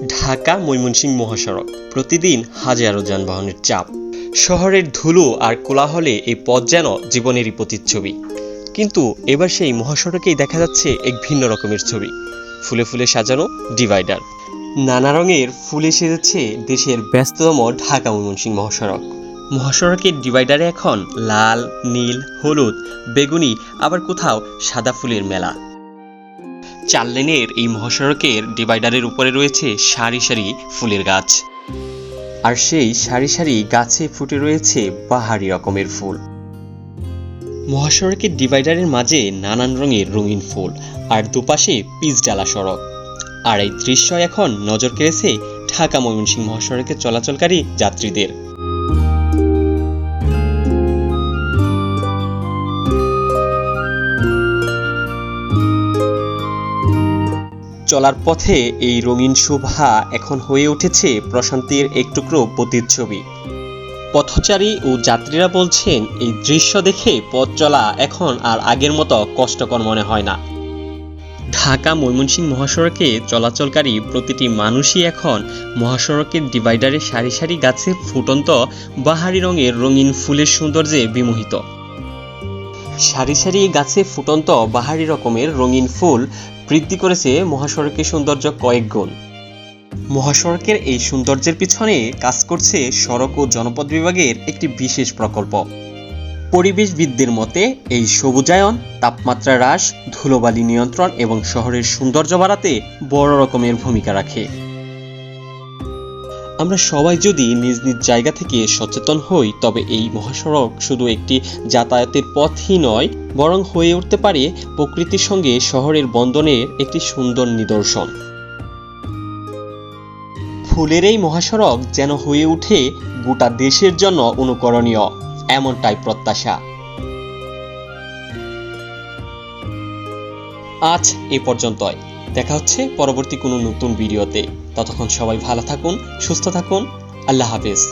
ঢাকা ময়মনসিংহ মহাসড়ক প্রতিদিন হাজারো যানবাহনের চাপ। শহরের ধুলো আর কোলাহলে এই পথ যেন জীবনেরই প্রতিচ্ছবি। কিন্তু এবার সেই মহাসড়কেই দেখা যাচ্ছে এক ভিন্ন রকমের ছবি। ফুলে ফুলে সাজানো ডিভাইডার, নানা রঙের ফুলে সেজেছে দেশের ব্যস্ততম ঢাকা ময়মনসিংহ মহাসড়ক। মহাসড়কের ডিভাইডারে এখন লাল, নীল, হলুদ, বেগুনি, আবার কোথাও সাদা ফুলের মেলা। 4 লেনের এই মহাসড়কের ডিভাইডারের উপরে রয়েছে সারি সারি ফুলের গাছ, আর সেই সারি সারি গাছে ফুটে রয়েছে বাহারি রকমের ফুল। মহাসড়কের ডিভাইডারের মাঝে নানান রঙের রঙিন ফুল, আর দুপাশে পিচঢালা সড়ক। আর এই দৃশ্য এখন নজর কেড়েছে ঢাকা ময়মনসিংহ মহাসড়কে চলাচলকারী যাত্রীদের। চলার পথে এই রঙিন শোভা এখন হয়ে উঠেছে প্রশান্তির এক টুকরো প্রতিচ্ছবি। পথচারী ও যাত্রীরা বলছেন, এই দৃশ্য দেখে পথ চলা এখন আর আগের মতো কষ্টকর মনে হয় না। ঢাকা ময়মনসিংহ মহাসড়কে চলাচলকারী প্রতিটি মানুষই এখন মহাসড়কের ডিভাইডারে সারি সারি গাছে ফুটন্ত বাহারি রঙের রঙিন ফুলের সৌন্দর্যে বিমোহিত। সারি সারি গাছে ফুটন্ত বাহারি রকমের রঙিন ফুল বৃদ্ধি করেছে মহাসড়কের সৌন্দর্য কয়েক গুণ। মহাসড়কের এই সৌন্দর্যের পিছনে কাজ করছে সড়ক ও জনপথ বিভাগের একটি বিশেষ প্রকল্প। পরিবেশবিদদের মতে এই সবুজায়ন তাপমাত্রা হ্রাস, ধুলোবালি নিয়ন্ত্রণ এবং শহরের সৌন্দর্য বাড়াতে বড় রকমের ভূমিকা রাখে। আমরা সবাই যদি নিজ নিজ জায়গা থেকে সচেতন হই, তবে এই মহাসড়ক শুধু একটি যাতায়াতের পথই নয়, বরং হয়ে উঠতে পারে প্রকৃতির সঙ্গে শহরের বন্ধনের একটি সুন্দর নিদর্শন। ফুলের এই মহাসড়ক যেন হয়ে ওঠে গোটা দেশের জন্য অনুকরণীয়, এমনটাই প্রত্যাশা। আজ এই পর্যন্তই। দেখা হচ্ছে পরবর্তী কোনো নতুন ভিডিওতে। ততক্ষণ সবাই ভালো থাকুন, সুস্থ থাকুন। আল্লাহ হাফেজ।